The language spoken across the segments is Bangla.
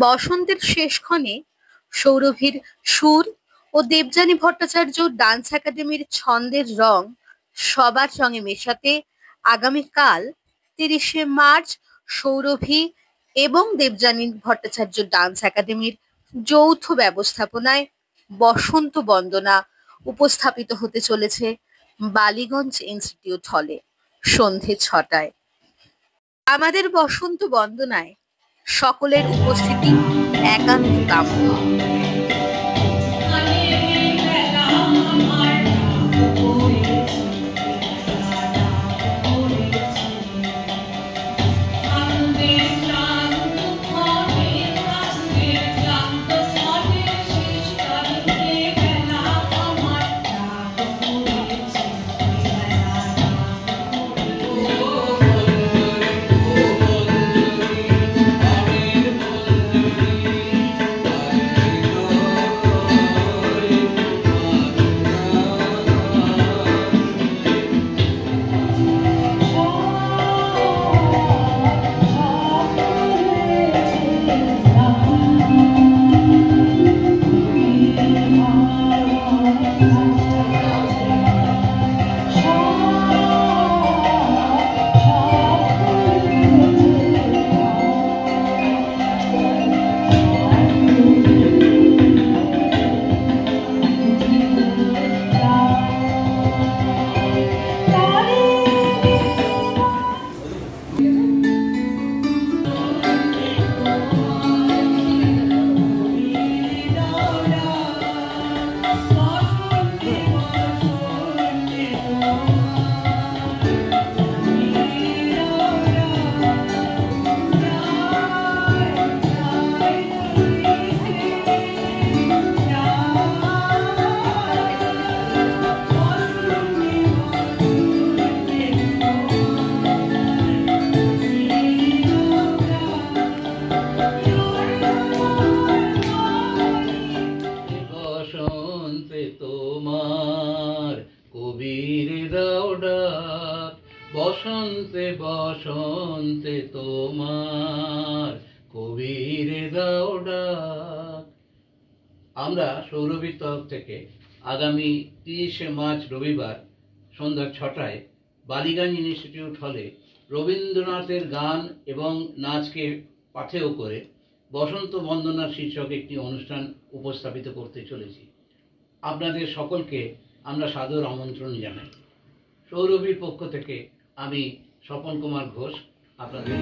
বসন্তের শেষক্ষণে সৌরভীর সুর ও দেবযানী ভট্টাচার্য ডান্স একাডেমির ছন্দের রং সবার সঙ্গে মেশাতে আগামীকাল ৩০শে মার্চ সৌরভী এবং দেবযানী ভট্টাচার্য ডান্স একাডেমির যৌথ ব্যবস্থাপনায় বসন্ত বন্দনা উপস্থাপিত হতে চলেছে বালিগঞ্জ ইনস্টিটিউট হলে সন্ধে ৬টায়। আমাদের বসন্ত বন্দনায় সকলের উপস্থিতি একান্ত কাম্য। বসন্তে বসন্তে তোমার কবির দাও ডাক। আমরা সৌরভীর তরফ থেকে আগামী ৩০শে মার্চ রবিবার সন্ধ্যা ৬টায় বালিগঞ্জ ইনস্টিটিউট হলে রবীন্দ্রনাথের গান এবং নাচকে পাথেয় করে বসন্ত বন্দনা শীর্ষক একটি অনুষ্ঠান উপস্থাপিত করতে চলেছি। আপনাদের সকলকে আমরা সাদর আমন্ত্রণ জানাই। সৌরভীর পক্ষ থেকে আমি স্বপন কুমার ঘোষ আপনাদের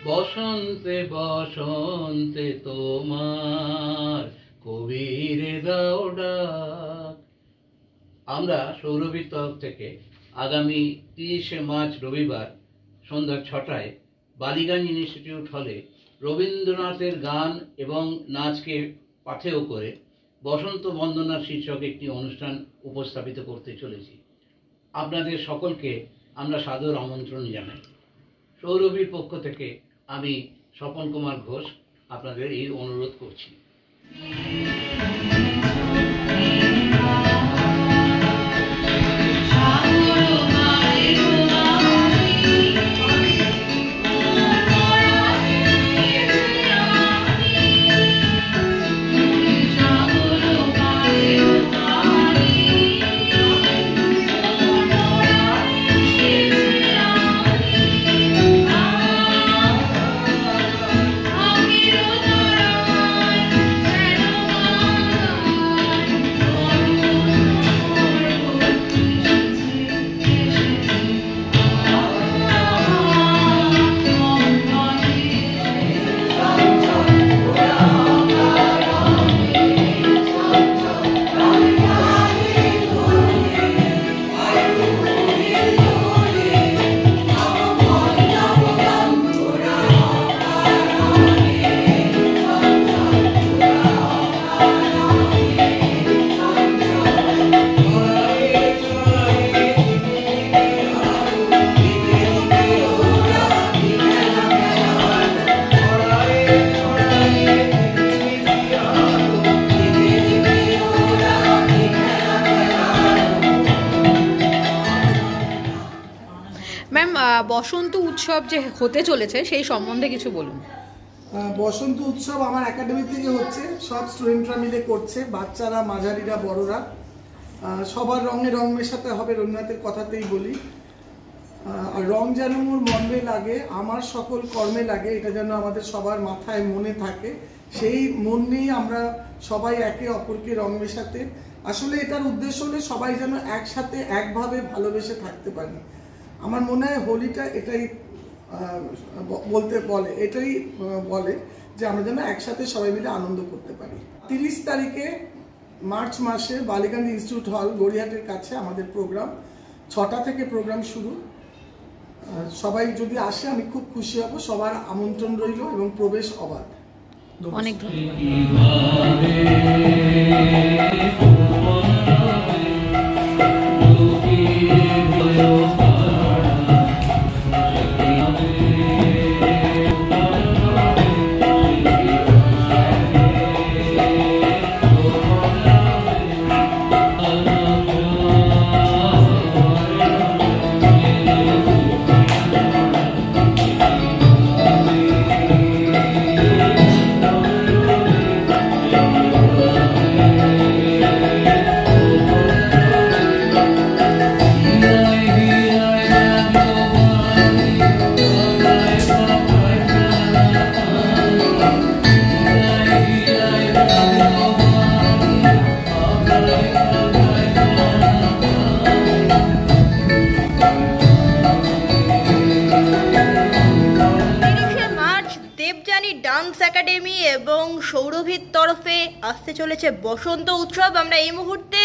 বসন্তে বসন্তে তোমার কবির দাও ডাক। আমরা সৌরভীর তরফ থেকে আগামী ৩০শে মার্চ রবিবার সন্ধ্যা ৬টায় বালিগঞ্জ ইনস্টিটিউট হলে রবীন্দ্রনাথের গান এবং নাচকে পাথেয় করে বসন্ত বন্দনা শীর্ষক একটি অনুষ্ঠান উপস্থাপিত করতে চলেছি। আপনাদের সকলকে আমরা সাদর আমন্ত্রণ জানাই। সৌরভীর পক্ষ থেকে আমি স্বপন কুমার ঘোষ আপনাদের এই অনুরোধ করছি। বসন্ত উৎসব যে হতে চলেছে সেই সম্বন্ধে কিছু বলুন। বসন্ত উৎসব আমার একাডেমি থেকে হচ্ছে, সব স্টুডেন্টরা মিলে করছে, বাচ্চারা, মাঝারিরা, বড়রা, সবার রঙে রং মেশাতে হবে, রবীন্দ্রনাথের কথাতেই বলি। আর রং যেন মোর মনে লাগে, আমার সকল কর্মে লাগে, এটা যেন আমাদের সবার মাথায় মনে থাকে। সেই মন নিয়ে আমরা সবাই একে অপরকে রং মেশাতে, আসলে এটার উদ্দেশ্য হলে সবাই যেন একসাথে একভাবে ভালোবেসে থাকতে পারি। আমার মনে হয় হোলিটা এটাই এটাই বলে যে আমরা যেন একসাথে সবাই মিলে আনন্দ করতে পারি। 30 তারিখে মার্চ মাসে বালিগঞ্জ ইনস্টিটিউট হল, গড়িয়াহাটের কাছে আমাদের প্রোগ্রাম। 6টা থেকে প্রোগ্রাম শুরু। সবাই যদি আসে আমি খুব খুশি হব। সবার আমন্ত্রণ রইল এবং প্রবেশ অবাধ। অনেক ধন্যবাদ। ডান্স একাডেমি এবং সৌরভীর তরফে আসতে চলেছে বসন্ত উৎসব। আমরা এই মুহূর্তে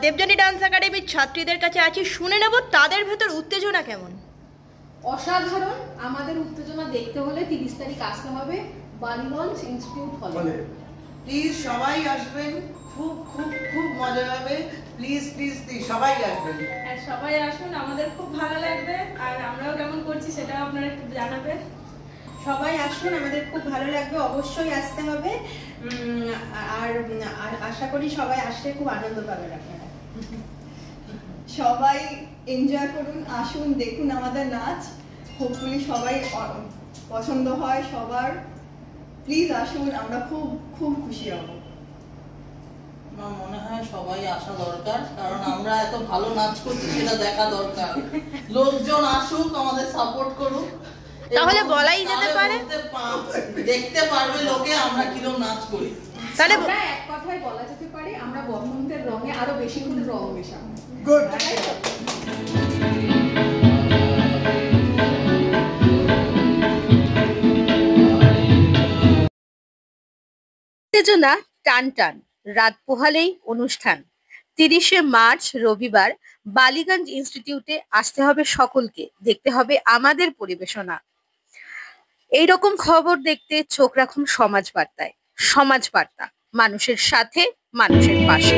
দেবযানী ডান্স একাডেমির ছাত্রীদের কাছে আছি, শুনে নেব তাদের ভেতর উত্তেজনা কেমন। অসাধারণ। আমাদের উত্তেজনা দেখতে হলে 30 তারিখ আসতে হবে বালিগঞ্জ ইনস্টিটিউট হলে। প্লিজ সবাই আসবেন, খুব খুব খুব মজা হবে। প্লিজ প্লিজ প্লিজ সবাই আসবেন। আর সবাই আসুন, আমাদের খুব ভালো লাগবে। আর আমরাও কেমন করছি সেটাও আপনারা একটু জানাবেন। সবাই আসুন, আমাদের খুব ভালো লাগবে, অবশ্যই আসতে হবে। আর আশা করি সবাই আসলে খুব আনন্দ পাবেন আপনারা। সবাই এনজয় করুন, আসুন, দেখুন আমাদের নাচ। হোপফুলি সবাই পছন্দ হয় সবার। প্লিজ আসুন, আমরা খুব খুব খুশি হব। আমার মনে হয় সবাই আসা দরকার, কারণ আমরা এত ভালো নাচ করছি সেটা দেখা দরকার। লোকজন আসুক, আমাদের সাপোর্ট করুক, তাহলে বলাই যেতে পারে, দেখতে পারবে লোকে আমরা কিরকম নাচ করি। তাহলে এক কথায় বলা যেতে পারে আমরা বসন্তের রঙে আরো বেশি করে রং মেশাবো। গুড। উত্তেজনা টান টান, রাত পোহালেই অনুষ্ঠান। 30শে মার্চ রবিবার বালিগঞ্জ ইনস্টিটিউটে আসতে হবে সকলকে, দেখতে হবে আমাদের পরিবেশনা। এইরকম খবর দেখতে চোখ রাখুন সমাজ বার্তায়। সমাজ বার্তা, মানুষের সাথে, মানুষের পাশে।